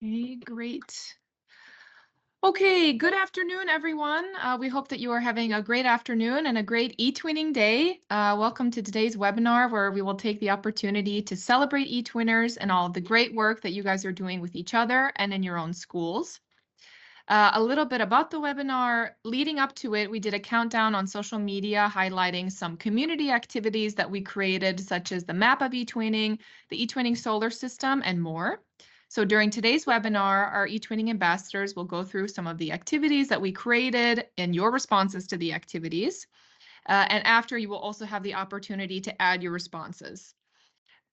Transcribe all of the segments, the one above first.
Okay, great. Okay, good afternoon, everyone. We hope that you are having a great afternoon and a great eTwinning day. Welcome to today's webinar, where we will take the opportunity to celebrate eTwinners and all of the great work that you guys are doing with each other and in your own schools. A little bit about the webinar. Leading up to it, we did a countdown on social media highlighting some community activities that we created, such as the map of eTwinning, the eTwinning solar system, and more. So during today's webinar, our eTwinning ambassadors will go through some of the activities that we created and your responses to the activities. And after, you will also have the opportunity to add your responses.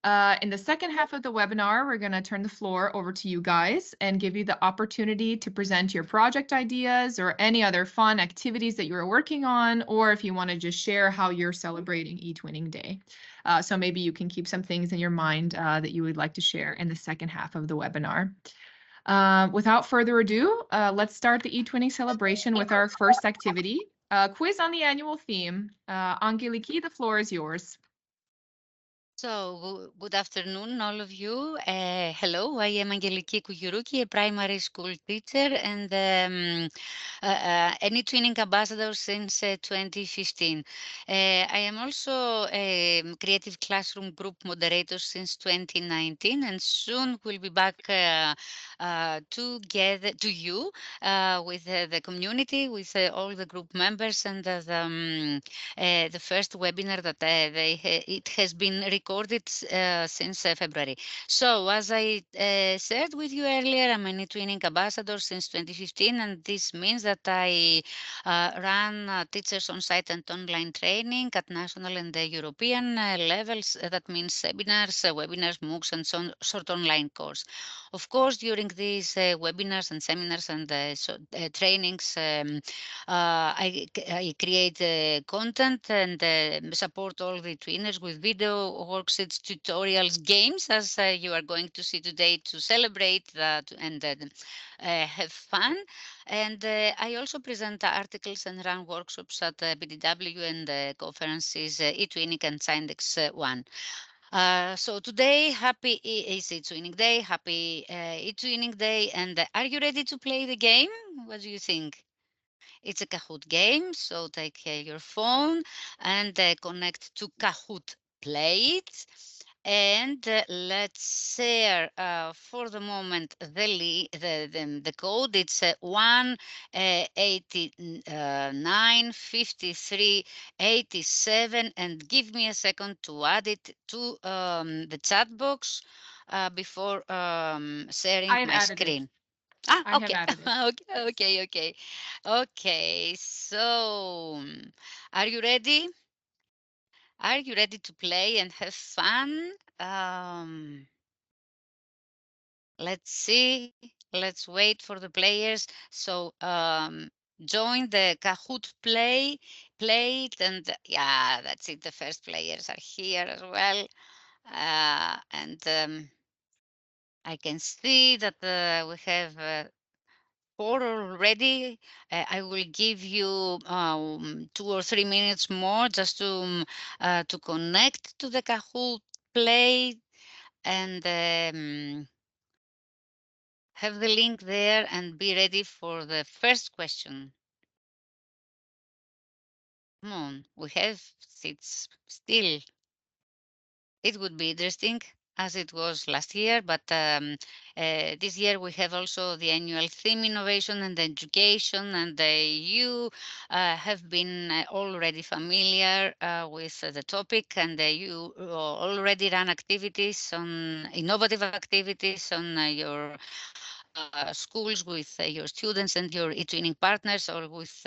In the second half of the webinar, we're going to turn the floor over to you guys and give you the opportunity to present your project ideas or any other fun activities that you're working on, or if you want to just share how you're celebrating eTwinning Day. So maybe you can keep some things in your mind that you would like to share in the second half of the webinar. Without further ado, let's start the eTwinning celebration with our first activity, quiz on the annual theme. Angeliki, the floor is yours. So, good afternoon, all of you. Hello, I am Angeliki Kugiruki, a primary school teacher and an eTwinning ambassador since 2015. I am also a creative classroom group moderator since 2019, and soon we'll be back together to you with the community, with all the group members, and the first webinar that it has been recorded since February. So, as I shared with you earlier, I'm an eTwinning ambassador since 2015, and this means that I run teachers on-site and online training at national and European levels. That means seminars, webinars, MOOCs, and so short online course. Of course, during these webinars and seminars and trainings, I create content and support all the trainers with video worksheets, tutorials, games, as you are going to see today, to celebrate that and have fun. And I also present articles and run workshops at BDW and conferences, eTwinning and Sciendex 1. So today, happy is eTwinning Day, happy eTwinning Day, and are you ready to play the game? What do you think? It's a Kahoot game, so take your phone and connect to Kahoot Play it. And let's share for the moment the code. It's 189 53 87, and give me a second to add it to the chat box before sharing I have my added it. screen. I have Okay. added it. Okay. Okay. So, are you ready? Are you ready to play and have fun? Let's see. Let's wait for the players. So, join the Kahoot play it, and yeah, that's it. The first players are here as well. And I can see that we have 4 already. I will give you 2 or 3 minutes more just to connect to the Kahoot Play and have the link there and be ready for the first question. Come on, we have seats still. It would be interesting as it was last year, but this year we have also the annual theme innovation and education, and you have been already familiar with the topic, and you already run activities on innovative activities on your schools with your students and your eTwinning partners or with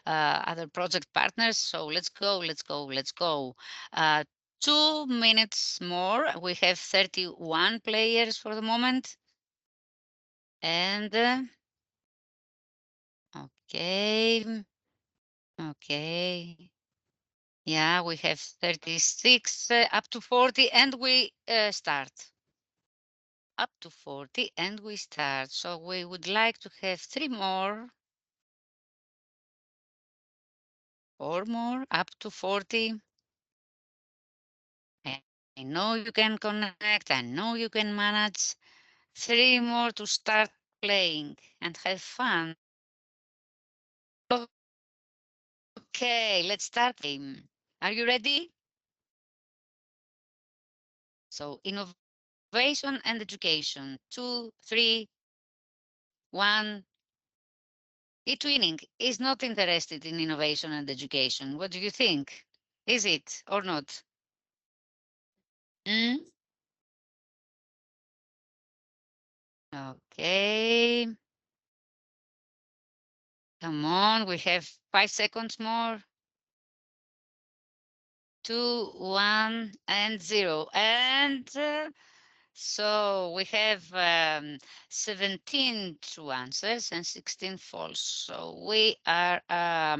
other project partners. So let's go. Uh, 2 minutes more. We have 31 players for the moment. And okay, okay. Yeah, we have 36 up to 40, and we start. Up to 40, and we start. So we would like to have 3 more, 4 more, up to 40. I know you can connect. I know you can manage. 3 more to start playing and have fun. Okay, let's start the game. Are you ready? So, innovation and education. 2, 3, 1. eTwinning is not interested in innovation and education. What do you think? Is it or not? Mm? Okay. Come on, we have 5 seconds more. 2, 1, and 0. And so we have 17 true answers and 16 false. So we are uh,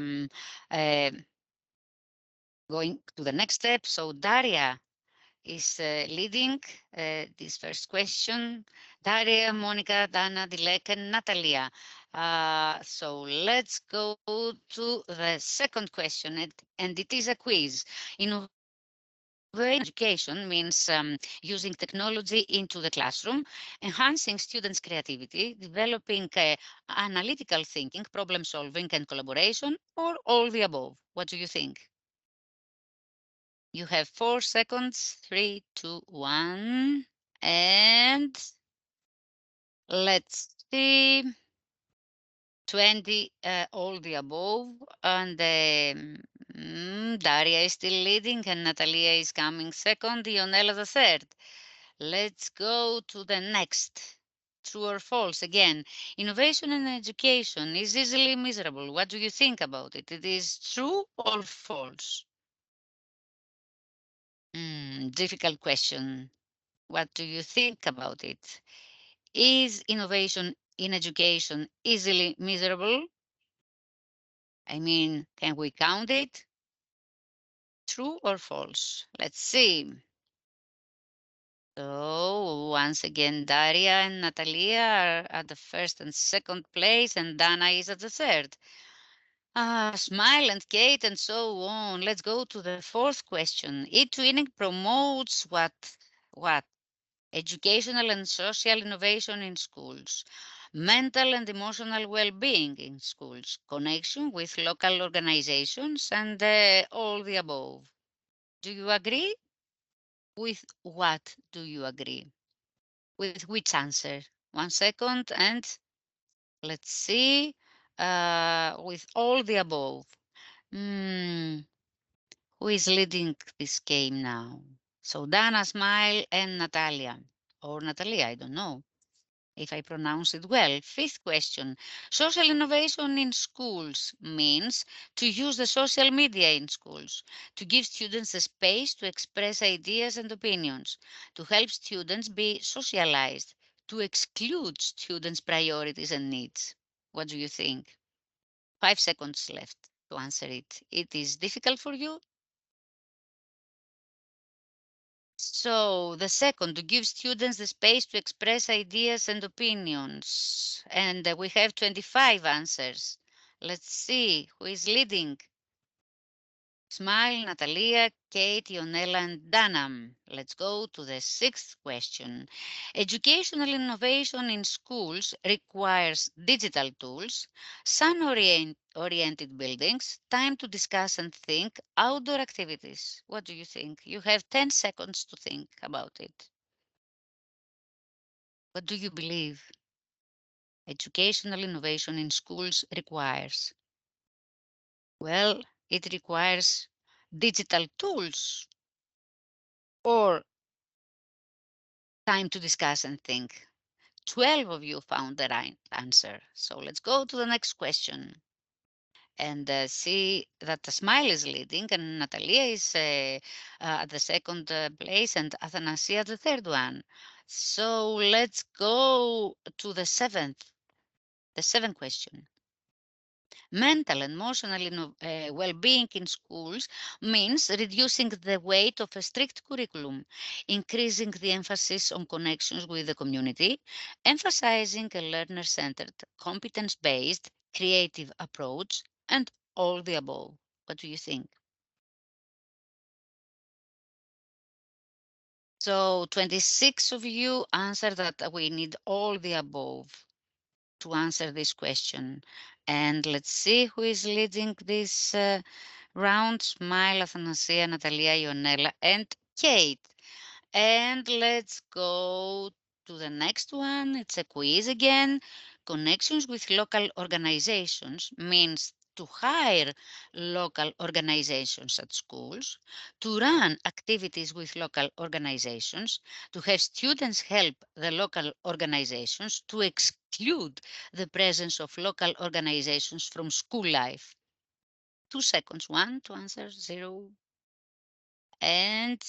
going to the next step. So Daria is leading this first question. Daria, Monica, Dana, Dilek, and Natalia. So let's go to the second question, and it is a quiz. Education means using technology into the classroom, enhancing students' creativity, developing analytical thinking, problem solving, and collaboration, or all the above. What do you think? You have 4 seconds. 3, 2, 1. And let's see. 20, all the above. And Daria is still leading, and Natalia is coming second. Ionela the third. Let's go to the next. True or false? Again, innovation in education is easily miserable. What do you think about it? It is true or false? Difficult question. What do you think about it? Is innovation in education easily miserable? I mean, can we count it? True or false? Let's see. So once again, Daria and Natalia are at the first and second place, and Dana is at the third. Smile and Kate and so on. Let's go to the fourth question. eTwinning promotes what? What? Educational and social innovation in schools, mental and emotional well-being in schools, connection with local organizations, and all the above. Do you agree? With what do you agree? With which answer? 1 second, and let's see. With all the above. Hmm, who is leading this game now? So Dana, Smile, and Natalia. Or Natalia, I don't know if I pronounce it well. Fifth question. Social innovation in schools means to use the social media in schools, to give students a space to express ideas and opinions, to help students be socialized, to exclude students' priorities and needs. What do you think? 5 seconds left to answer it. It is difficult for you? So the second, to give students the space to express ideas and opinions. And we have 25 answers. Let's see who is leading. Smile, Natalia, Kate, Ionela, and Danam. Let's go to the sixth question. Educational innovation in schools requires digital tools, sun-oriented buildings, time to discuss and think, outdoor activities. What do you think? You have 10 seconds to think about it. What do you believe educational innovation in schools requires? Well, it requires digital tools or time to discuss and think. 12 of you found the right answer. So let's go to the next question and see that the Smile is leading and Natalia is at the second place and Athanasia the third one. So let's go to the seventh question. Mental and emotional well-being in schools means reducing the weight of a strict curriculum, increasing the emphasis on connections with the community, emphasizing a learner-centered, competence-based, creative approach, and all the above. What do you think? So 26 of you answered that we need all the above to answer this question. And let's see who is leading this round. Smile, Athanasia, Natalia, Ionella, and Kate. And let's go to the next one. It's a quiz again. Connections with local organizations means to hire local organizations at schools, to run activities with local organizations, to have students help the local organizations, to exclude the presence of local organizations from school life. 2 seconds. One to answer, zero, and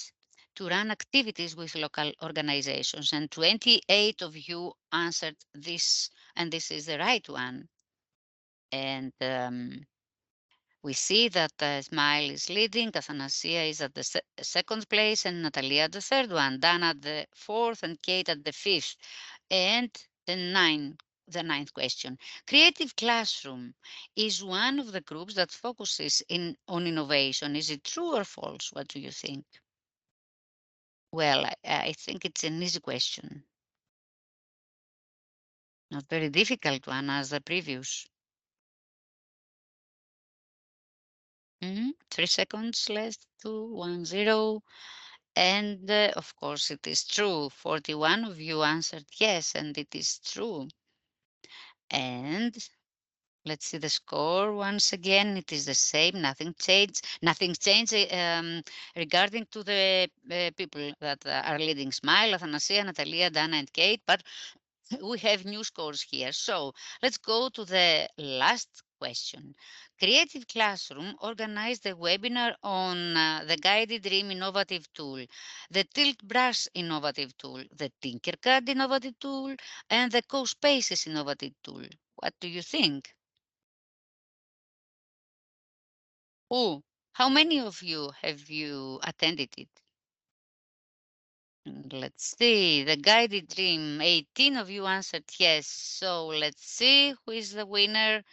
to run activities with local organizations. And 28 of you answered this, and this is the right one. And we see that Smile is leading, Athanasia is at the second place, and Natalia at the third one, Dan at the fourth, and Kate at the fifth. And the ninth question. Creative Classroom is one of the groups that focuses on innovation. Is it true or false? What do you think? Well, I think it's an easy question. Not very difficult one as the previous. 3 seconds left, 2, 1, 0. And of course, it is true. 41 of you answered yes, and it is true. And let's see the score once again. It is the same. Nothing changed. Nothing changed regarding to the people that are leading. Smile, Athanasia, Natalia, Dana, and Kate. But we have new scores here. So let's go to the last question. Creative Classroom organized a webinar on the Guided Dream innovative tool, the Tilt Brush innovative tool, the Tinkercad innovative tool, and the CoSpaces innovative tool. What do you think? Oh, how many of you have you attended it? Let's see, the Guided Dream, 18 of you answered yes. So let's see who is the winner.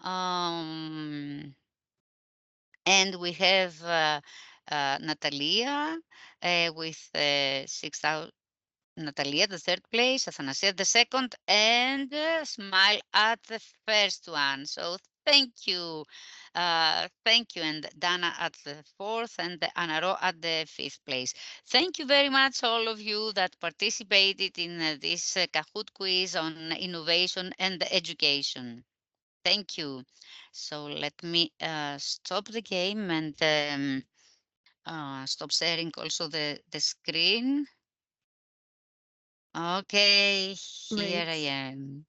And we have Natalia with 6,000. Natalia, the third place, Athanasia, the second, and Smile at the first one. So thank you. Thank you. And Dana at the fourth, and Anaro at the fifth place. Thank you very much, all of you that participated in this Kahoot quiz on innovation and education. Thank you. So let me stop the game and stop sharing also the screen. Okay, here I Great. am.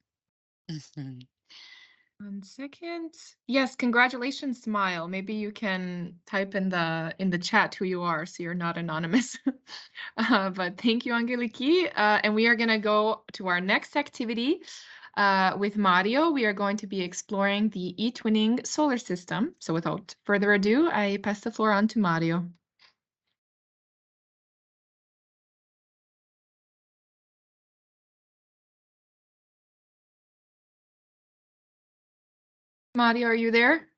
1 second. Yes, congratulations, Smile. Maybe you can type in the chat who you are, so you're not anonymous. But thank you, Angeliki. And we are going to go to our next activity with Mario. We are going to be exploring the eTwinning solar system. So without further ado, I pass the floor on to Mario. Mario, are you there?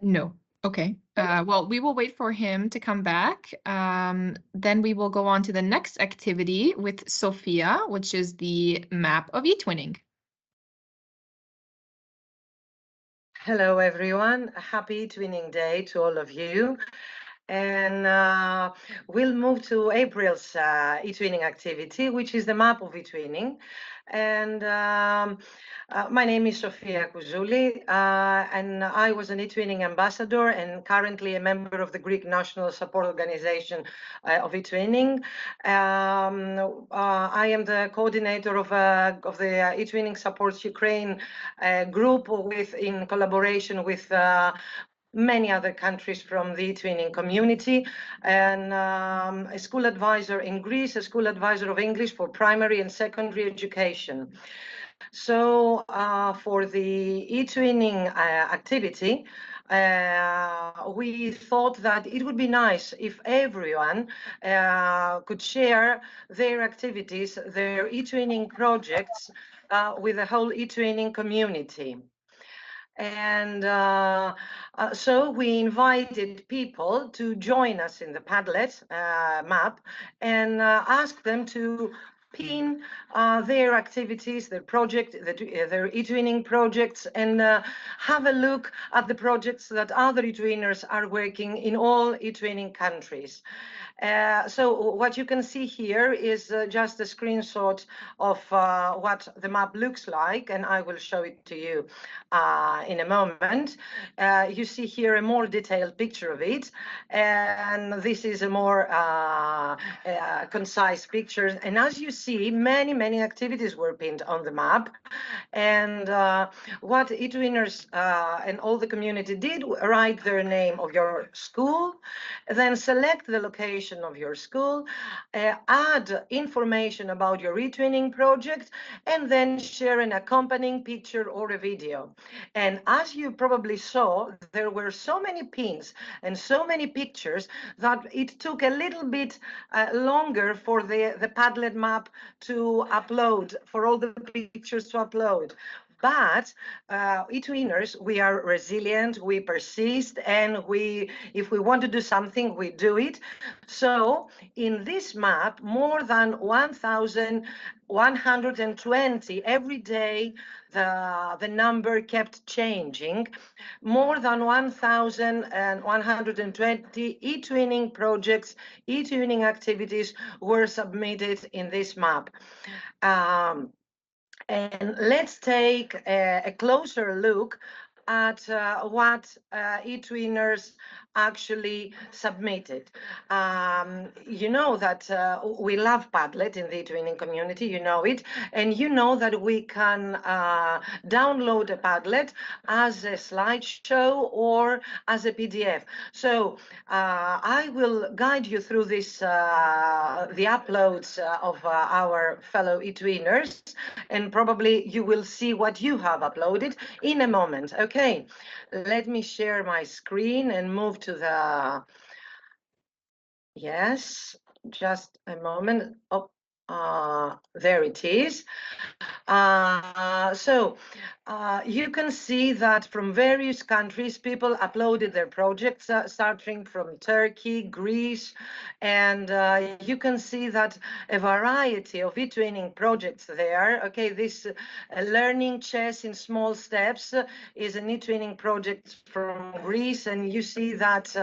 No. Okay. Well, we will wait for him to come back. Then we will go on to the next activity with Sophia, which is the map of eTwinning. Hello, everyone. Happy Twinning Day to all of you. And we'll move to April's eTwinning activity, which is the map of eTwinning. And my name is Sofia Kouzouli, and I was an eTwinning ambassador and currently a member of the Greek National Support Organization of eTwinning. I am the coordinator of the eTwinning Supports Ukraine group in collaboration with many other countries from the eTwinning community, and a school advisor in Greece, a school advisor of English for primary and secondary education. So for the eTwinning activity, we thought that it would be nice if everyone could share their activities, their eTwinning projects with the whole eTwinning community. And so we invited people to join us in the Padlet map and ask them to pin their activities, their project, their eTwinning projects, and have a look at the projects that other eTwinners are working in all eTwinning countries. So what you can see here is just a screenshot of what the map looks like, and I will show it to you in a moment. You see here a more detailed picture of it, and this is a more concise picture. And as you see, many activities were pinned on the map. And what eTwinners and all the community did, write their name of your school, then select the location of your school, add information about your eTwinning project, and then share an accompanying picture or a video. And as you probably saw, there were so many pins and so many pictures that it took a little bit longer for the Padlet map to upload, for all the pictures to upload. But eTwinners, we are resilient, we persist, and if we want to do something, we do it. So in this map, more than 1,120 every day, the number kept changing. More than 1,120 eTwinning projects, eTwinning activities were submitted in this map. And let's take a closer look at what eTwinners actually submitted. You know that we love Padlet in the eTwinning community, you know it, and you know that we can download a Padlet as a slideshow or as a PDF. So I will guide you through this, the uploads of our fellow eTwinners, and probably you will see what you have uploaded in a moment. Okay, let me share my screen and move to the, yes, just a moment. Oh, there it is. So you can see that from various countries, people uploaded their projects, starting from Turkey, Greece, and you can see that a variety of eTwinning projects there. Okay, this learning chess in small steps is an eTwinning project from Greece, and you see that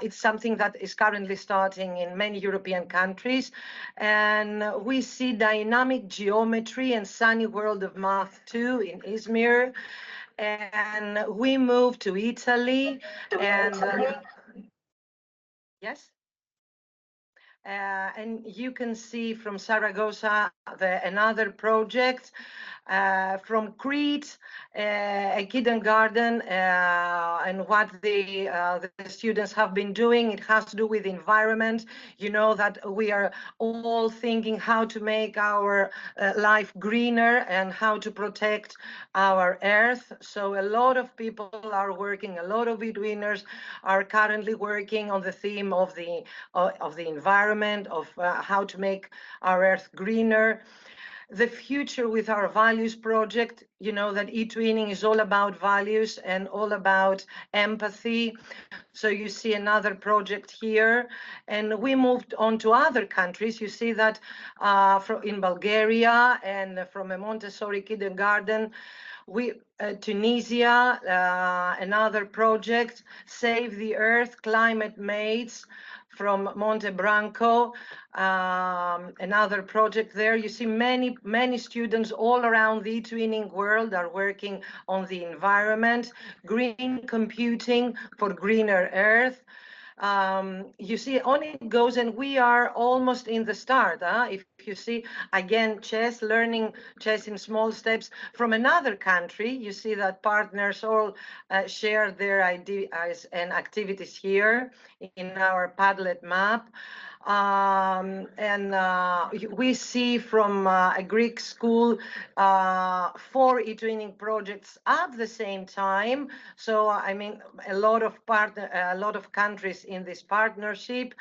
it's something that is currently starting in many European countries. And we see dynamic geometry and sunny world of math 2 in Izmir. And we move to Italy, and yes. And you can see from Saragossa another project. From Crete, a kindergarten, and what the students have been doing. It has to do with environment. You know that we are all thinking how to make our life greener and how to protect our earth. So a lot of people are working, a lot of eTwinners are currently working on the theme of the environment, of how to make our earth greener. The future with our values project, you know that eTwinning is all about values and all about empathy. So you see another project here, and we moved on to other countries. You see that in Bulgaria and from a Montessori kindergarten, Tunisia, another project, Save the Earth, Climate Mates from Monte Branco, another project there. You see many students all around the eTwinning world are working on the environment, green computing for greener earth. You see, on it goes, and we are almost in the start. If you see, again, chess, learning chess in small steps from another country. You see that partners all share their ideas and activities here in our Padlet map. And we see from a Greek school 4 eTwinning projects at the same time. So I mean, a lot of countries in this partnership.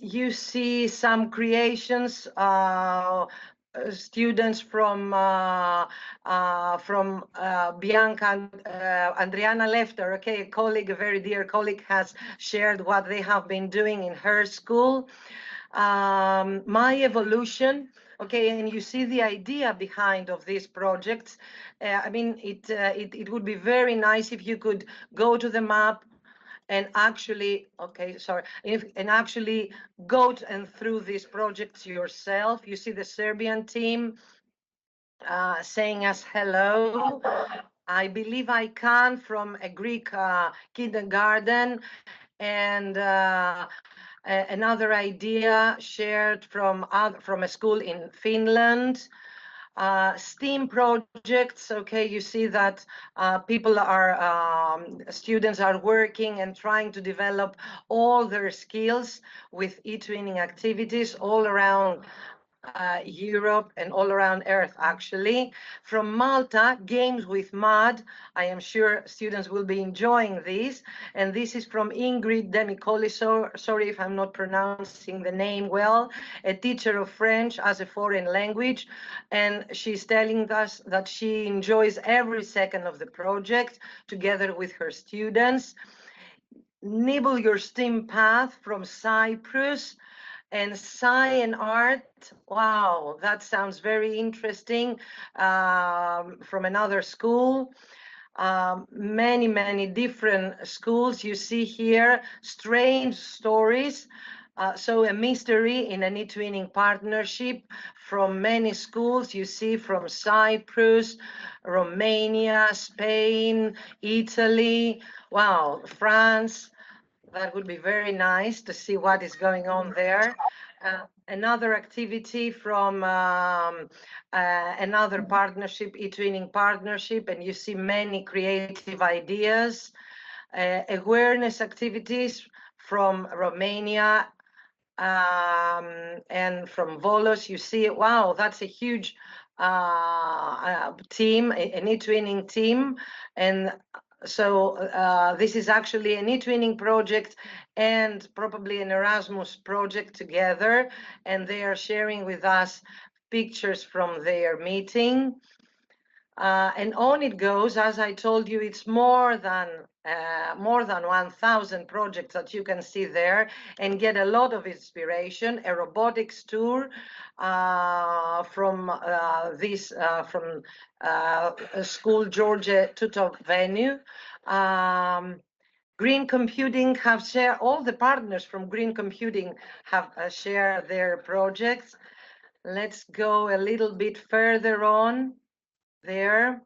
You see some creations students from Bianca, Adriana Lefter, okay, a colleague, a very dear colleague, has shared what they have been doing in her school. My evolution, okay, and you see the idea behind of these projects. I mean, it would be very nice if you could go to the map and actually, okay, sorry, and actually go and through these projects yourself. You see the Serbian team saying us hello. I believe I can from a Greek kindergarten, and another idea shared from a school in Finland. STEAM projects, okay, you see that people are, students are working and trying to develop all their skills with eTwinning activities all around Europe and all around Earth, actually. From Malta, Games with Mud. I am sure students will be enjoying this. And this is from Ingrid Demicoli. So, sorry if I'm not pronouncing the name well, a teacher of French as a foreign language. And she's telling us that she enjoys every second of the project together with her students. Nibble Your STEAM Path from Cyprus. And Sci and Art, wow, that sounds very interesting, from another school. Many different schools you see here, strange stories. So a mystery in an eTwinning partnership from many schools you see from Cyprus, Romania, Spain, Italy, wow, France. That would be very nice to see what is going on there. Another activity from another partnership, eTwinning partnership, and you see many creative ideas. Awareness activities from Romania and from Volos. You see, wow, that's a huge team, an eTwinning team. And so this is actually an eTwinning project and probably an Erasmus project together, and they are sharing with us pictures from their meeting. And on it goes. As I told you, it's more than 1,000 projects that you can see there and get a lot of inspiration. A robotics tour from school Georgia Tutor venue. Green Computing have shared, all the partners from Green Computing have shared their projects. Let's go a little bit further on there.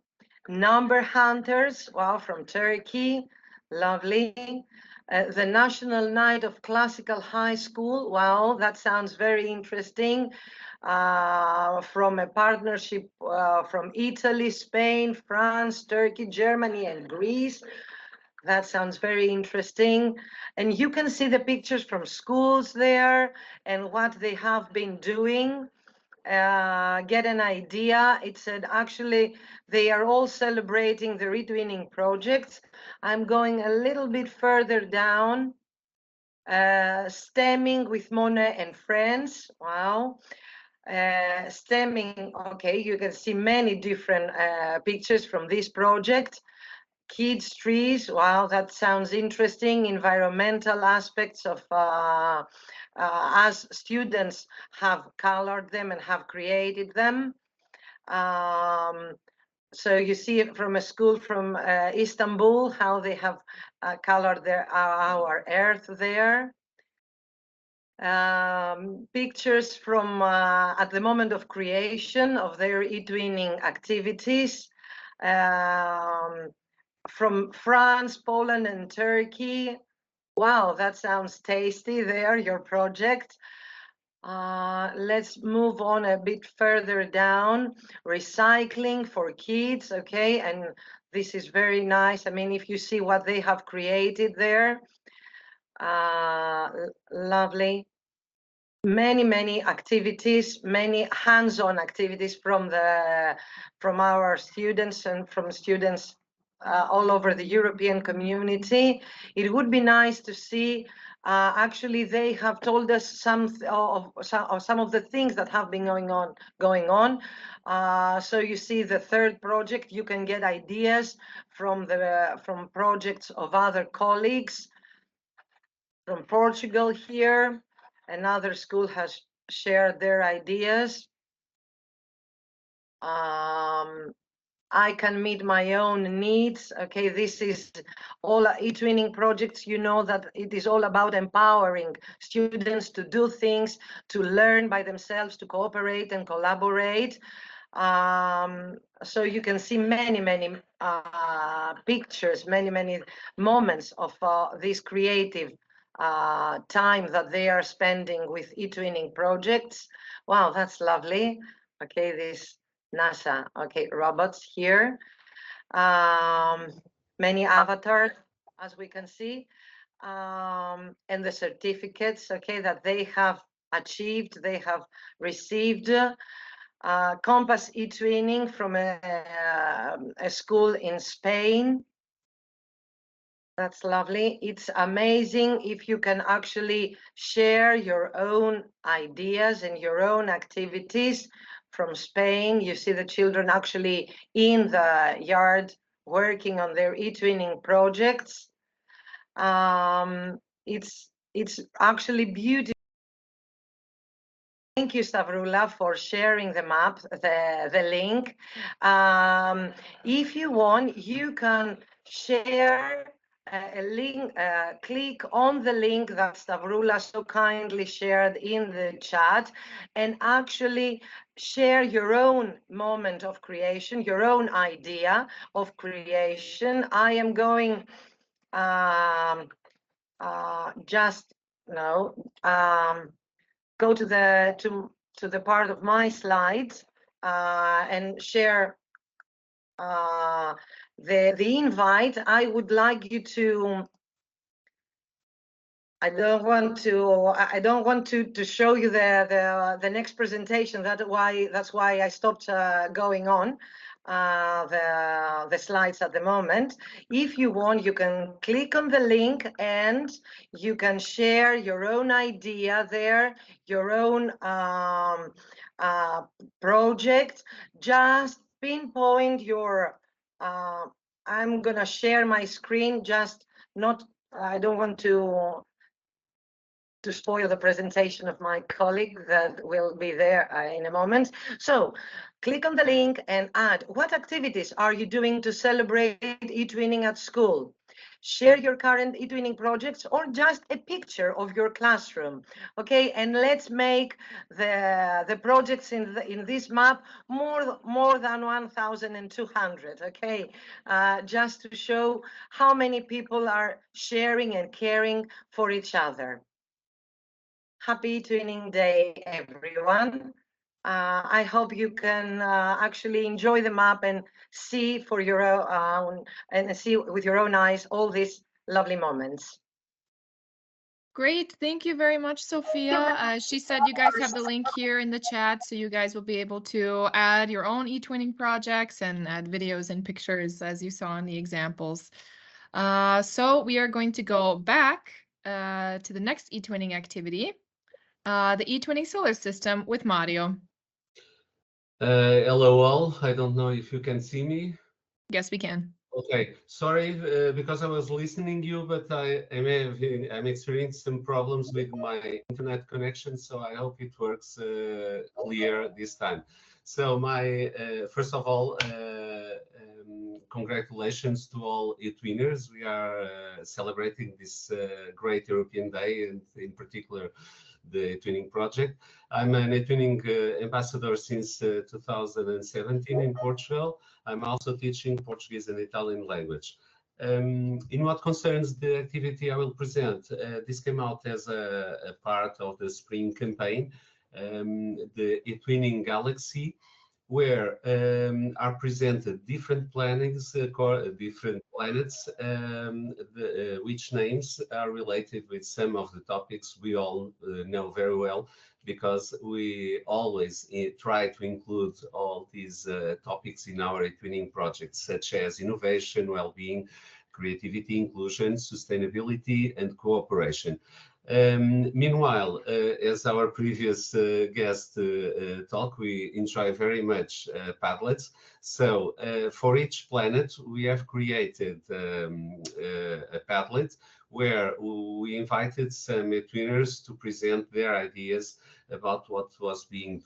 Number Hunters, wow, from Turkey, lovely. The National Night of Classical High School, wow, that sounds very interesting. From a partnership from Italy, Spain, France, Turkey, Germany, and Greece. That sounds very interesting. And you can see the pictures from schools there and what they have been doing. Get an idea. It said actually they are all celebrating the eTwinning projects. I'm going a little bit further down. Stemming with Monet and friends. Wow. Stemming, okay, you can see many different pictures from this project. Kids trees, wow, that sounds interesting. Environmental aspects of as students have colored them and have created them. So you see it from a school from Istanbul, how they have colored our earth there. Pictures from at the moment of creation of their eTwinning activities. From France, Poland, and Turkey. Wow, that sounds tasty there, your project. Let's move on a bit further down. Recycling for kids, okay, and this is very nice. I mean, if you see what they have created there, lovely. Many activities, many hands-on activities from our students and from students all over the European community. It would be nice to see. Actually, they have told us some of the things that have been going on. So you see, the third project, you can get ideas from projects of other colleagues from Portugal here. Another school has shared their ideas. I can meet my own needs. Okay, this is all eTwinning projects. You know that it is all about empowering students to do things, to learn by themselves, to cooperate and collaborate. So you can see many pictures, many moments of this creative time that they are spending with eTwinning projects. Wow, that's lovely. Okay, this NASA, okay, robots here. Many avatars, as we can see, and the certificates, okay, that they have achieved, they have received. Compass eTwinning from a school in Spain. That's lovely. It's amazing if you can actually share your own ideas and your own activities from Spain. You see the children actually in the yard working on their eTwinning projects. It's actually beautiful. Thank you, Stavroula, for sharing the map, the link. If you want, you can share a link, click on the link that Stavroula so kindly shared in the chat, and actually share your own moment of creation, your own idea of creation. I am going just no. Go to the part of my slides and share the invite. I would like you to. I don't want to show you the next presentation. That's why I stopped going on the slides at the moment. If you want, you can click on the link and you can share your own idea there, your own project. Just pinpoint your. I'm gonna share my screen. Just not. I don't want to spoil the presentation of my colleague that will be there in a moment. So click on the link and add what activities are you doing to celebrate eTwinning at school. Share your current eTwinning projects or just a picture of your classroom. Okay, and let's make the projects in this map more than 1,200. Okay, just to show how many people are sharing and caring for each other. Happy eTwinning Day, everyone. I hope you can actually enjoy the map and see for your own and see with your own eyes all these lovely moments. Great, thank you very much, Sophia. She said you guys have the link here in the chat, so you guys will be able to add your own eTwinning projects and add videos and pictures as you saw in the examples. So we are going to go back to the next eTwinning activity, the eTwinning solar system with Mario. Hello all, I don't know if you can see me. Yes, we can. Okay, sorry, because I was listening you, but I'm experiencing some problems with my internet connection, so I hope it works clear this time. So first of all, congratulations to all eTwinners. We are celebrating this great European Day, and in particular the eTwinning project. I'm an eTwinning ambassador since 2017 in Portugal. I'm also teaching Portuguese and Italian language. In what concerns the activity I will present, this came out as a part of the spring campaign, the eTwinning Galaxy. where are presented different planets, different planets, which names are related with some of the topics we all know very well, because we always try to include all these topics in our eTwinning projects, such as innovation, well-being, creativity, inclusion, sustainability, and cooperation. Meanwhile, as our previous guest talk, we enjoy very much Padlets. So for each planet, we have created a Padlet where we invited some eTwinners to present their ideas about what was being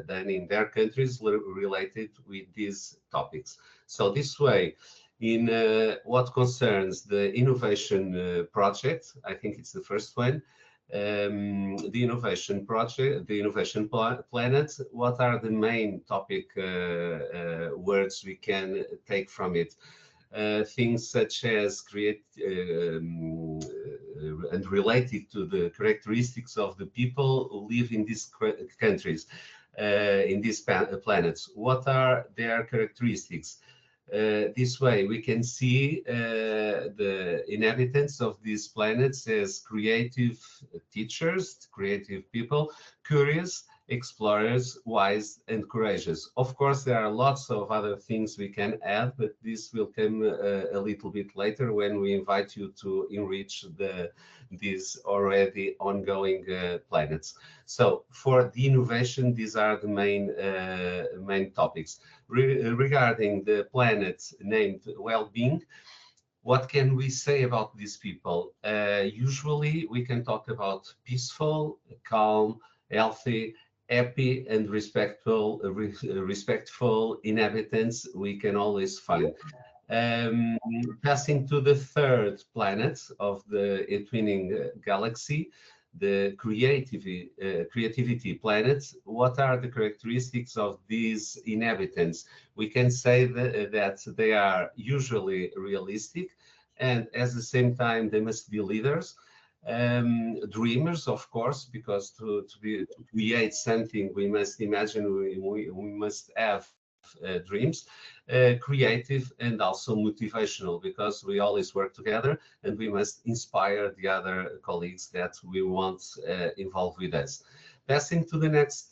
done in their countries related with these topics. So this way, in what concerns the innovation project, I think it's the first one, the innovation project, the innovation planet, what are the main topic words we can take from it? Things such as create and related to the characteristics of the people who live in these countries, in these planets. What are their characteristics? This way, we can see the inhabitants of these planets as creative teachers, creative people, curious, explorers, wise, and courageous. Of course, there are lots of other things we can add, but this will come a little bit later when we invite you to enrich these already ongoing planets. So for the innovation, these are the main topics. Regarding the planet named well-being, what can we say about these people? Usually we can talk about peaceful, calm, healthy, happy, and respectful inhabitants we can always find. Passing to the third planet of the eTwinning galaxy, the creativity planet. What are the characteristics of these inhabitants? We can say that they are usually realistic, and at the same time they must be leaders, dreamers, of course, because to create something we must imagine, we must have dreams, creative, and also motivational, because we always work together and we must inspire the other colleagues that we want involved with us. Passing to the next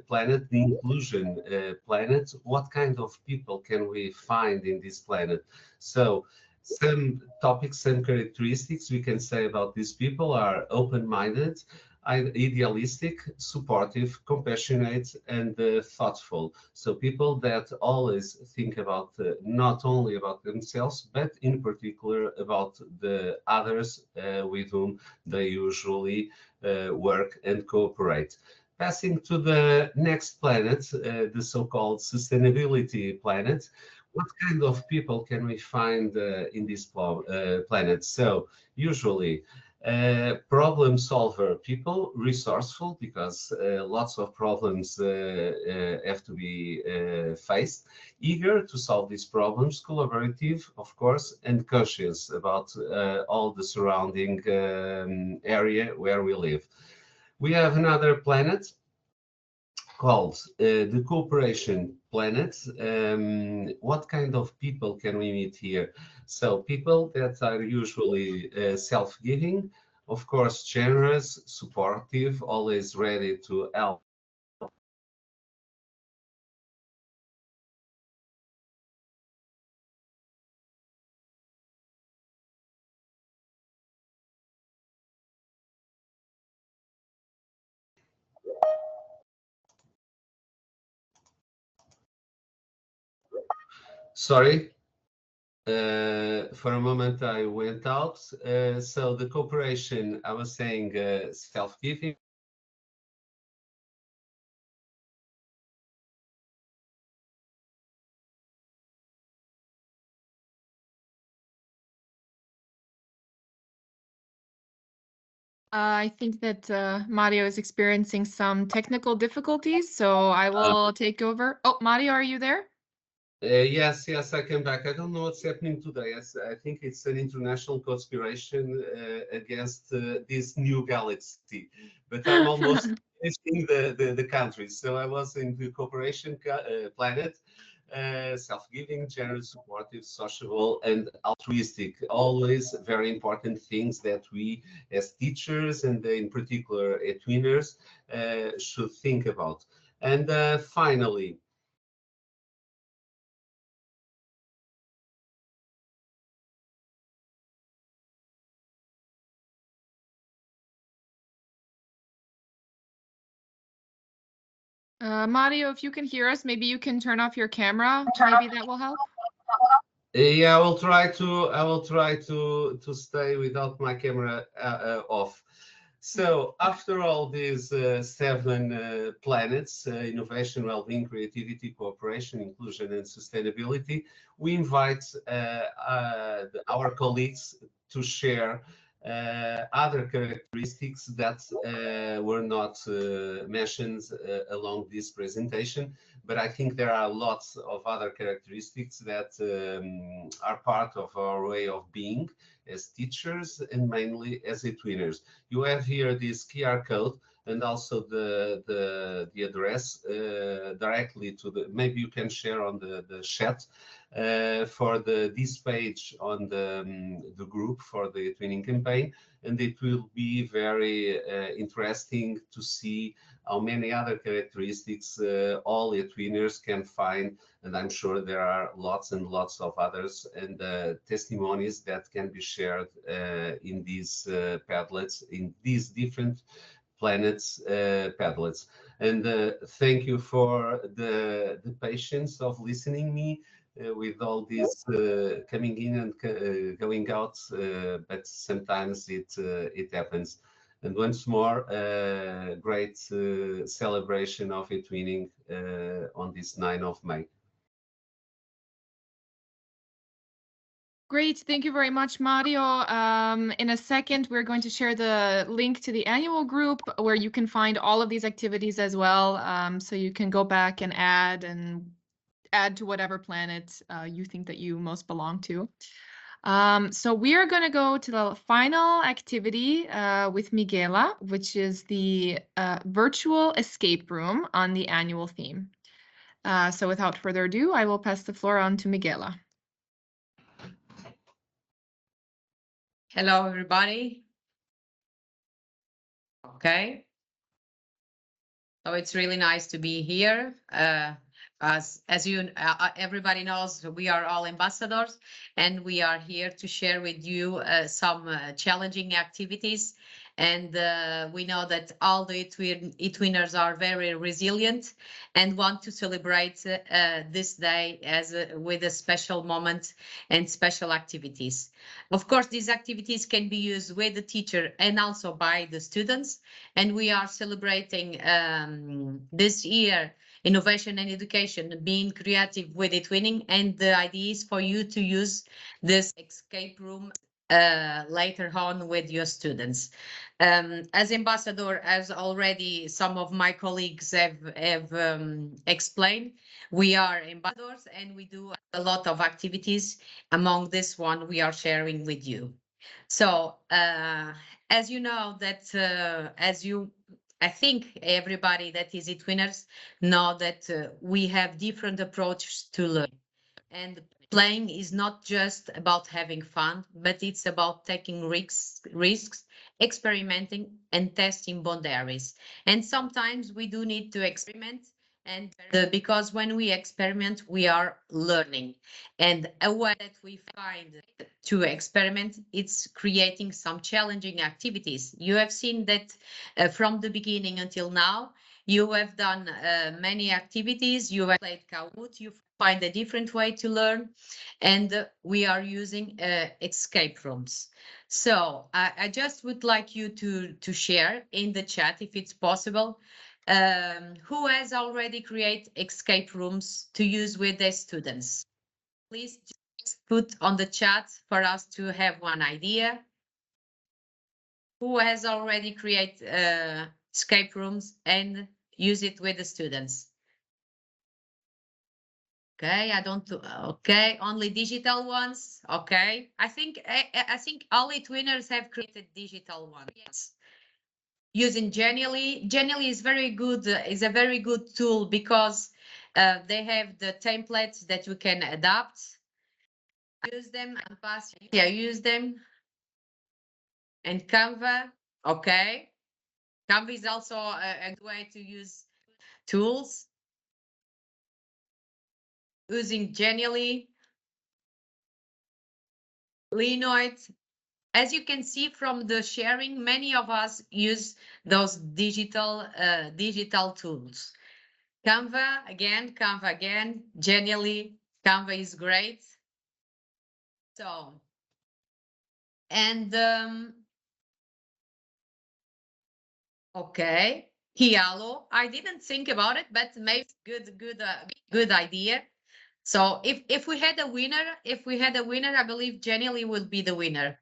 planet, the inclusion planet. What kind of people can we find in this planet? So some topics, some characteristics we can say about these people are open-minded, idealistic, supportive, compassionate, and thoughtful. So people that always think about not only about themselves, but in particular about the others with whom they usually work and cooperate. Passing to the next planet, the so-called sustainability planet. What kind of people can we find in this planet? So usually problem solver people, resourceful, because lots of problems have to be faced, eager to solve these problems, collaborative, of course, and cautious about all the surrounding area where we live. We have another planet called the cooperation planet. What kind of people can we meet here? So people that are usually self-giving, of course, generous, supportive, always ready to help. Sorry, for a moment I went out. So the cooperation, I was saying self-giving. I think that Mario is experiencing some technical difficulties, so I will take over. Oh, Mario, are you there? Yes, yes, I came back. I don't know what's happening today. I think it's an international conspiration against this new galaxy, but I'm almost finishing the country. So I was in the cooperation planet, self-giving, generous, supportive, sociable, and altruistic. Always very important things that we, as teachers, and in particular, eTwinners, should think about. And finally, Mario, if you can hear us, maybe you can turn off your camera. Maybe that will help. yeah, I will try to. I will try to stay without my camera off. So after all these seven planets, innovation, well-being, creativity, cooperation, inclusion, and sustainability, we invite our colleagues to share other characteristics that were not mentioned along this presentation, but I think there are lots of other characteristics that are part of our way of being as teachers and mainly as eTwinners. You have here this QR code and also the address directly to the, maybe you can share on the chat for this page on the group for the eTwinning campaign, and it will be very interesting to see how many other characteristics all eTwinners can find, and I'm sure there are lots and lots of others and testimonies that can be shared in these Padlets, in these different planets Padlets. And thank you for the patience of listening me with all this coming in and going out, but sometimes it happens. And once more, great celebration of eTwinning on this 9th of May. Great. Thank you very much, Mario. In a second, we're going to share the link to the annual group where you can find all of these activities as well. So you can go back and add to whatever planet you think that you most belong to. So we are going to go to the final activity with Miguela, which is the virtual escape room on the annual theme. So without further ado, I will pass the floor on to Miguela. Hello, everybody. Okay. So it's really nice to be here. As you, everybody knows, we are all ambassadors, and we are here to share with you some challenging activities. And we know that all the eTwinners are very resilient and want to celebrate this day as with a special moment and special activities. Of course, these activities can be used with the teacher and also by the students. And we are celebrating this year innovation and education, being creative with eTwinning, and the idea is for you to use this escape room later on with your students. As ambassador, as already some of my colleagues have explained, we are ambassadors and we do a lot of activities. Among this one, we are sharing with you. So as you know that I think everybody that is eTwinners know that we have different approaches to learn. And playing is not just about having fun, but it's about taking risks, experimenting and testing boundaries. And sometimes we do need to experiment, and because when we experiment, we are learning. And a way that we find to experiment, it's creating some challenging activities. You have seen that from the beginning until now, you have done many activities. You have played Kahoot. You find a different way to learn, and we are using escape rooms. So I just would like you to share in the chat, if it's possible, who has already created escape rooms to use with their students. Please just put on the chat for us to have one idea. Who has already created escape rooms and use it with the students? Okay, I don't do, okay, only digital ones. Okay, I think all eTwinners have created digital ones using Genially. Genially is very good, is a very good tool because they have the templates that you can adapt. Use them and pass. Yeah, use them. And Canva, okay. Canva is also a good way to use tools. Using Genially, Linoid. As you can see from the sharing, many of us use those digital tools. Canva again, Genially, Canva is great. So, and okay, Hialo. I didn't think about it, but maybe good idea. So if we had a winner, I believe Genially will be the winner.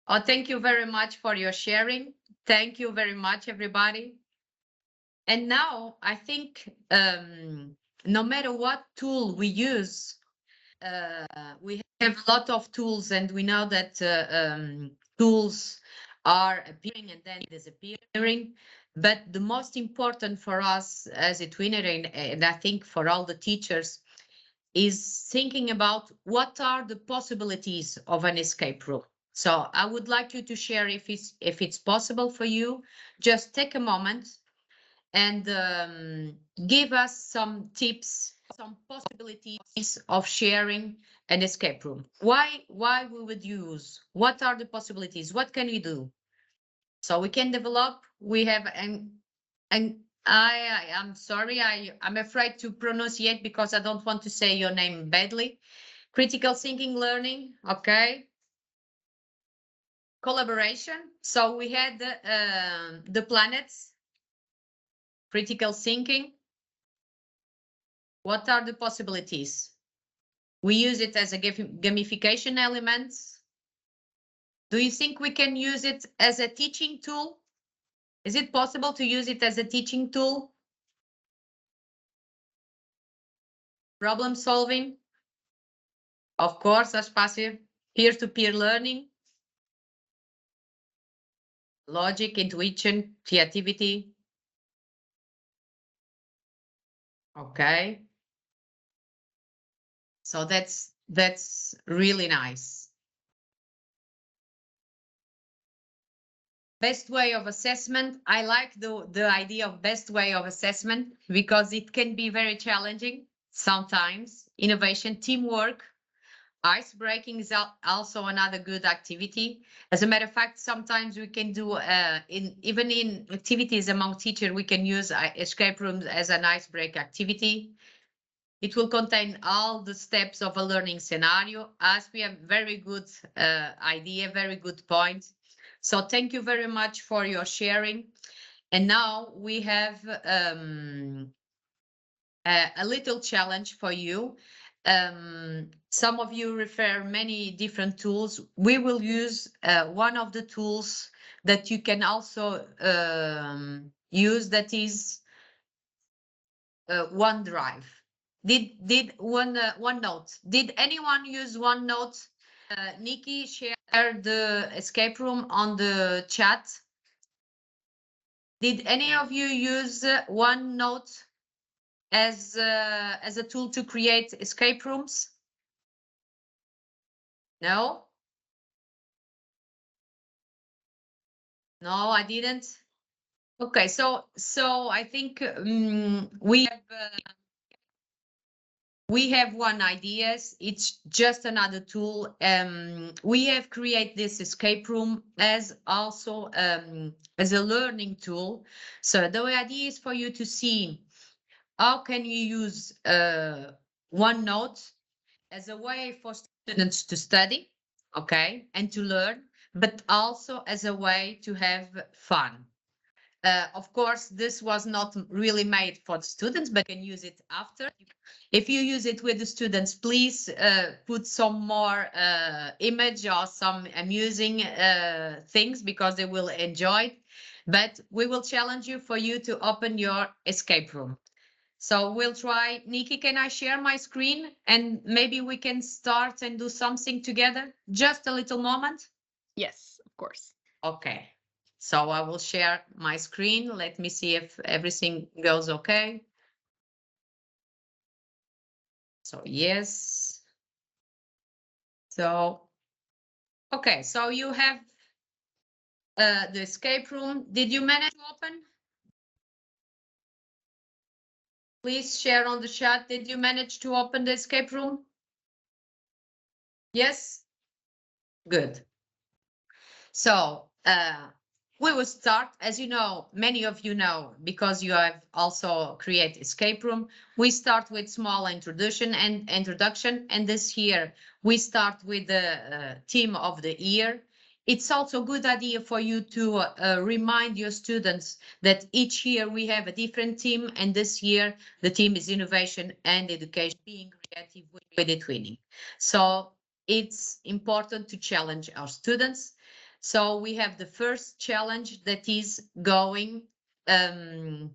Oh, thank you very much for your sharing. Thank you very much, everybody. And now I think no matter what tool we use, we have a lot of tools, and we know that tools are appearing and then disappearing. But the most important for us as a twinner, and I think for all the teachers, is thinking about what are the possibilities of an escape room. So I would like you to share if it's possible for you. Just take a moment and give us some tips, some possibilities of sharing an escape room. Why we would use? What are the possibilities? What can we do? So we can develop. We have and I'm sorry, I'm afraid to pronunciate because I don't want to say your name badly. Critical thinking learning, okay. Collaboration. So we had the planets. Critical thinking. What are the possibilities? We use it as a gamification element. Do you think we can use it as a teaching tool? Is it possible to use it as a teaching tool? Problem solving? Of course, as passive. Peer-to-peer learning? Logic, intuition, creativity? Okay. So that's really nice. Best way of assessment. I like the idea of best way of assessment because it can be very challenging sometimes. Innovation, teamwork, ice breaking is also another good activity. As a matter of fact, sometimes we can do even in activities among teachers, we can use escape rooms as an icebreaker activity. It will contain all the steps of a learning scenario. As we have very good idea, very good point. So thank you very much for your sharing. And now we have a little challenge for you. Some of you refer many different tools. We will use one of the tools that you can also use, that is OneDrive. Did OneNote? Did anyone use OneNote? Nikki, share the escape room on the chat. Did any of you use OneNote as a tool to create escape rooms? No? No, I didn't. Okay, so I think we have one idea. It's just another tool. We have created this escape room as also as a learning tool. So the idea is for you to see how can you use OneNote as a way for students to study, okay, and to learn, but also as a way to have fun. Of course, this was not really made for the students, but you can use it after. If you use it with the students, please put some more image or some amusing things because they will enjoy it. But we will challenge you for you to open your escape room. So we'll try. Nikki, can I share my screen and maybe we can start and do something together? Just a little moment. Yes, of course. Okay. So I will share my screen. Let me see if everything goes okay. So yes. So, okay. So you have the escape room. Did you manage to open? Please share on the chat. Did you manage to open the escape room? Yes? Good. So we will start, as you know, many of you know, because you have also created escape room. We start with small introduction, and this year we start with the theme of the year. It's also a good idea for you to remind your students that each year we have a different theme, and this year the theme is innovation and education, being creative with eTwinning. So it's important to challenge our students. So we have the first challenge that is going to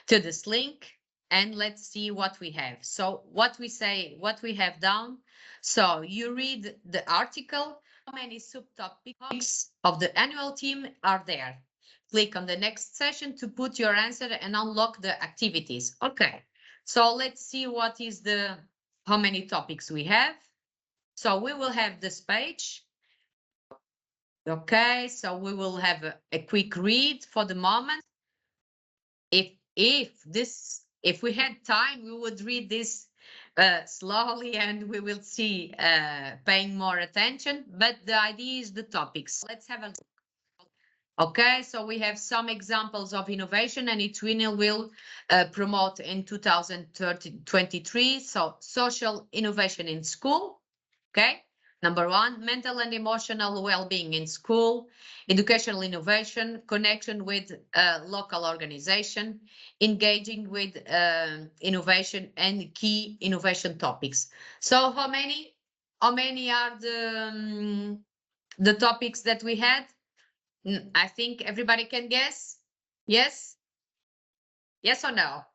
this link, and let's see what we have. So what we have down. So you read the article, how many subtopics of the annual theme are there? Click on the next session to put your answer and unlock the activities. Okay, so let's see what is how many topics we have. So we will have this page. Okay, so we will have a quick read for the moment. If we had time, we would read this slowly and we will see paying more attention. But the idea is the topics. Let's have a look. Okay, so we have some examples of innovation, and eTwinning will promote in 2023. So social innovation in school. Okay. Number one, mental and emotional well-being in school, educational innovation, connection with local organization, engaging with innovation and key innovation topics. So how many are the topics that we had? I think everybody can guess. Yes? Yes or no?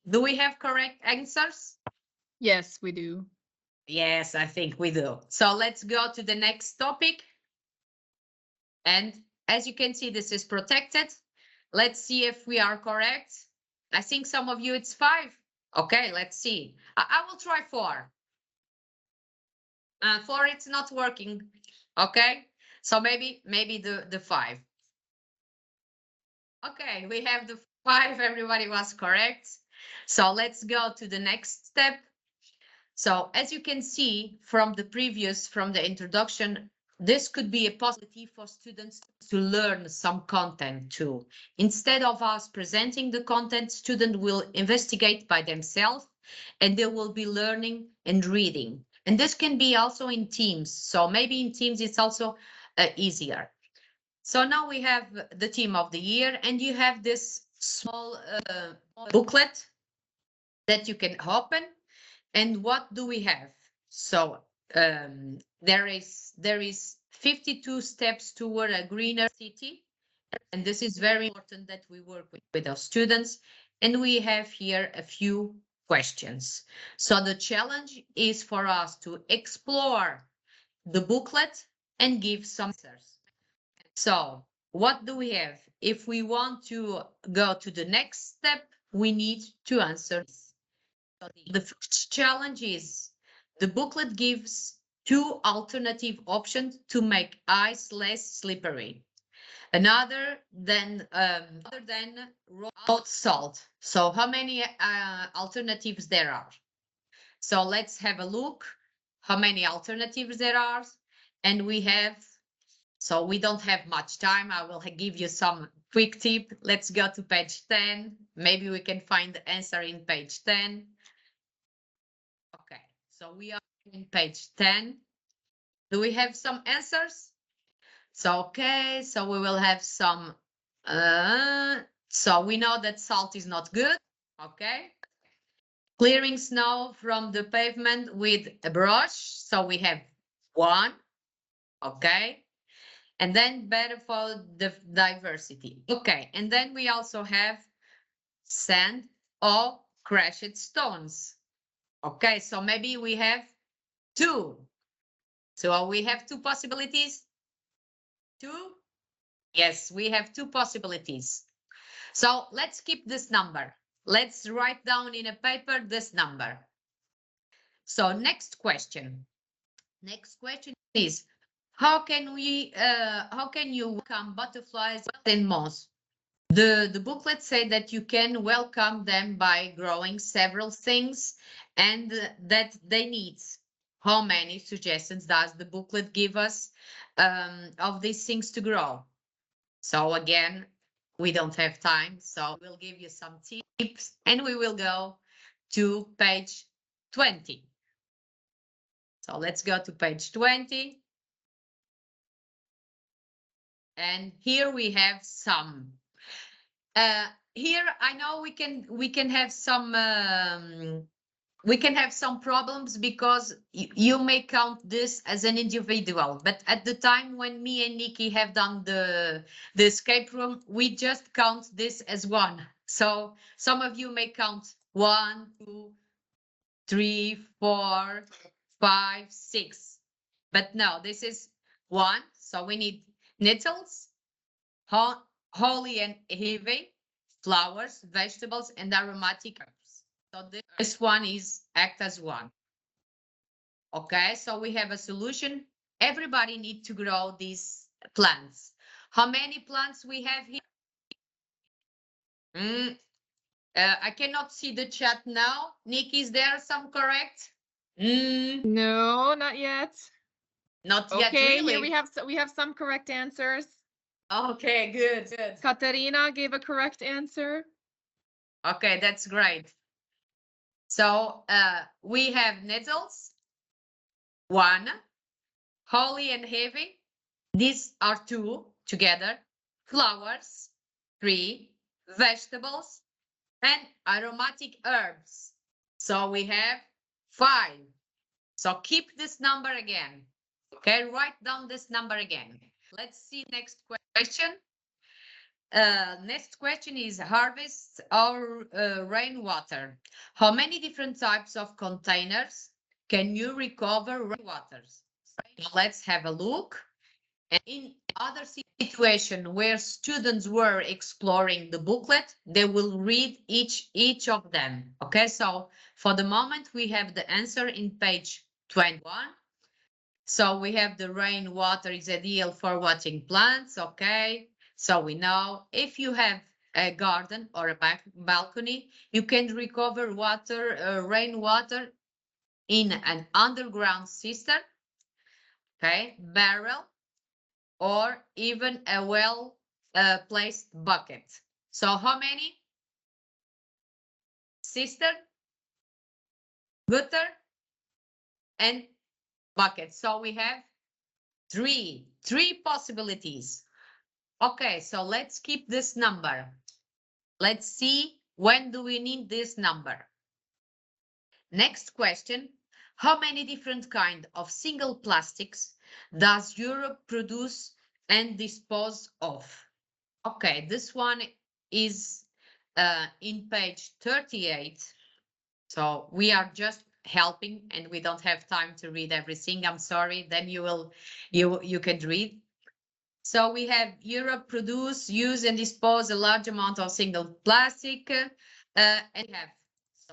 Do we have correct answers? Yes, we do. Yes, I think we do. So let's go to the next topic. And as you can see, this is protected. Let's see if we are correct. I think some of you it's 5. Okay, let's see. I will try 4. 4, it's not working. Okay, so maybe the 5. Okay, we have the 5. Everybody was correct. So let's go to the next step. So as you can see from the introduction, this could be a possibility for students to learn some content too. Instead of us presenting the content, students will investigate by themselves and they will be learning and reading. And this can be also in teams. So maybe in teams it's also easier. So now we have the theme of the year, and you have this small booklet that you can open. And what do we have? So there is 52 steps toward a greener city. And this is very important that we work with our students. And we have here a few questions. So the challenge is for us to explore the booklet and give some answers. So what do we have? If we want to go to the next step, we need to answer this. The first challenge is the booklet gives 2 alternative options to make ice less slippery. Other than road salt. So how many alternatives there are? So let's have a look how many alternatives there are. And we have, so we don't have much time. I will give you some quick tip. Let's go to page 10. Maybe we can find the answer in page 10. Okay, so we are in page 10. Do we have some answers? So, okay, so we will have some, so we know that salt is not good, okay. Clearing snow from the pavement with a brush, so we have 1, okay. And then better for the diversity, okay. And then we also have sand or crashed stones. Okay, so maybe we have 2. So we have 2 possibilities. 2? Yes, we have 2 possibilities. So let's keep this number. Let's write down in a paper this number. So next question. Next question is, how can you welcome butterflies and moths? The booklet said that you can welcome them by growing several things and that they need. How many suggestions does the booklet give us of these things to grow? So again, we don't have time, so we'll give you some tips and we will go to page 20. So let's go to page 20. And here we have some. Here I know we can have some problems because you may count this as an individual, but at the time when me and Nikki have done the escape room, we just count this as one. So some of you may count 1, 2, 3, 4, 5, 6. But no, this is 1. So we need nettles, holly and heavy, flowers, vegetables, and aromatic herbs. So this one is act as 1. Okay, so we have a solution. Everybody needs to grow these plants. How many plants we have here? I cannot see the chat now. Nick, is there some correct? No, not yet. Not yet, Okay, really. here we have some correct answers. Okay, good. Katarina gave a correct answer. Okay, that's great. So we have nettles, 1, holly and heavy. These are 2 together. Flowers, 3, vegetables, and aromatic herbs. So we have 5. So keep this number again. Okay, write down this number again. Let's see next question. Next question is harvest or rainwater. How many different types of containers can you recover rainwater? So let's have a look. And in other situation where students were exploring the booklet, they will read each of them. Okay, so for the moment we have the answer in page 21. So we have the rainwater is ideal for watering plants. Okay, so we know if you have a garden or a balcony, you can recover rainwater in an underground cistern, okay, barrel, or even a well placed bucket. So how many? Cistern, gutter, and bucket. So we have three possibilities. Okay, so let's keep this number. Let's see when do we need this number. Next question. How many different kind of single plastics does Europe produce and dispose of? Okay, this one is in page 38. So we are just helping and we don't have time to read everything. I'm sorry, then you can read. So we have Europe produce, use and dispose a large amount of single plastic. And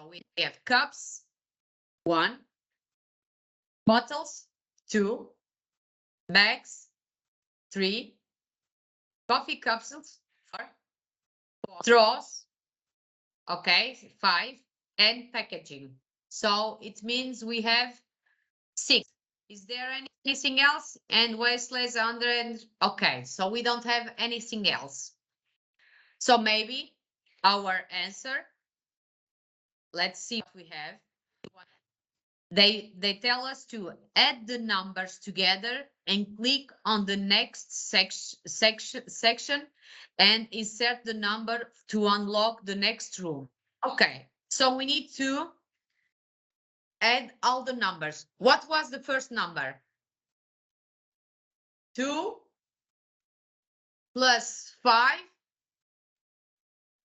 we have cups, 1, bottles, 2, bags, 3, coffee capsules, 4, straws, okay, 5, and packaging. So it means we have 6. Is there anything else? And wasteless 100. Okay, so we don't have anything else. So maybe our answer, let's see what we have. They tell us to add the numbers together and click on the next section and insert the number to unlock the next room. Okay, so we need to add all the numbers. What was the first number? 2 plus 5,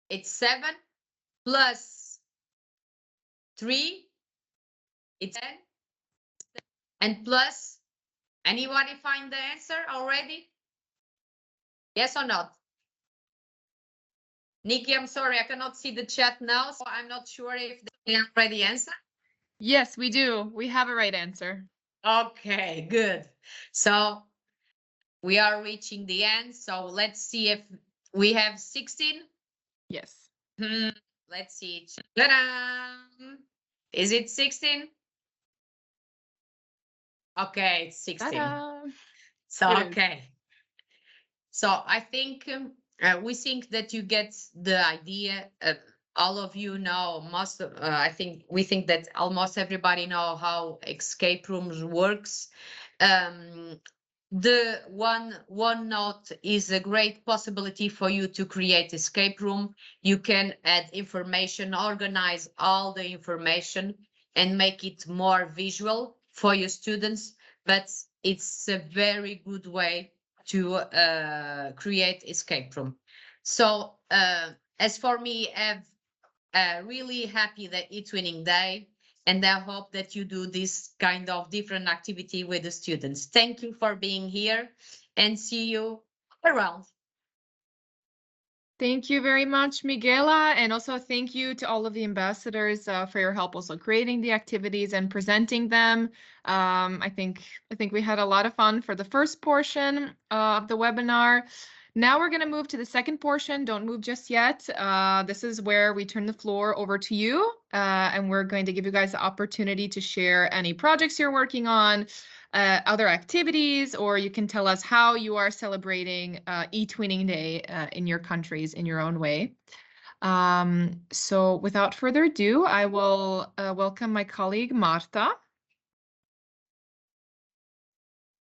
it's 7, plus 3, it's 10. And plus, anybody find the answer already? Yes or not? Nikki, I'm sorry, I cannot see the chat now, so I'm not sure if they already answered. Yes, we do. We have a right answer. Okay, good. So we are reaching the end. So let's see if we have 16. Yes. Let's see. Ta-da! Is it 16? Okay, it's 16. Ta-da! So, It is. okay. So I think we think that you get the idea. All of you know, I think we think that almost everybody know how escape rooms works. The OneNote is a great possibility for you to create escape room. You can add information, organize all the information, and make it more visual for your students. But it's a very good way to create escape room. So as for me, I'm really happy that eTwinning Day, and I hope that you do this kind of different activity with the students. Thank you for being here, and see you around. Thank you very much, Miguela, and also thank you to all of the ambassadors for your help also creating the activities and presenting them. I think we had a lot of fun for the first portion of the webinar. Now we're going to move to the second portion. Don't move just yet. This is where we turn the floor over to you, and we're going to give you guys the opportunity to share any projects you're working on, other activities, or you can tell us how you are celebrating eTwinning Day in your countries in your own way. So without further ado, I will welcome my colleague Marta.